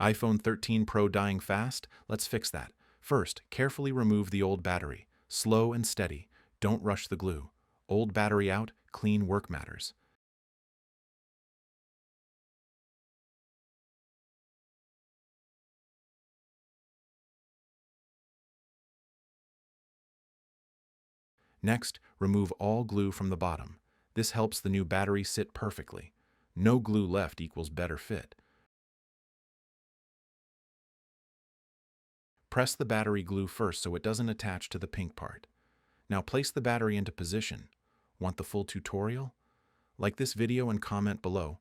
iPhone 13 Pro dying fast? Let's fix that. First, carefully remove the old battery. Slow and steady. Don't rush the glue. Old battery out, clean work matters. Next, remove all glue from the bottom. This helps the new battery sit perfectly. No glue left equals better fit. Press the battery glue first so it doesn't attach to the pink part. Now place the battery into position. Want the full tutorial? Like this video and comment below.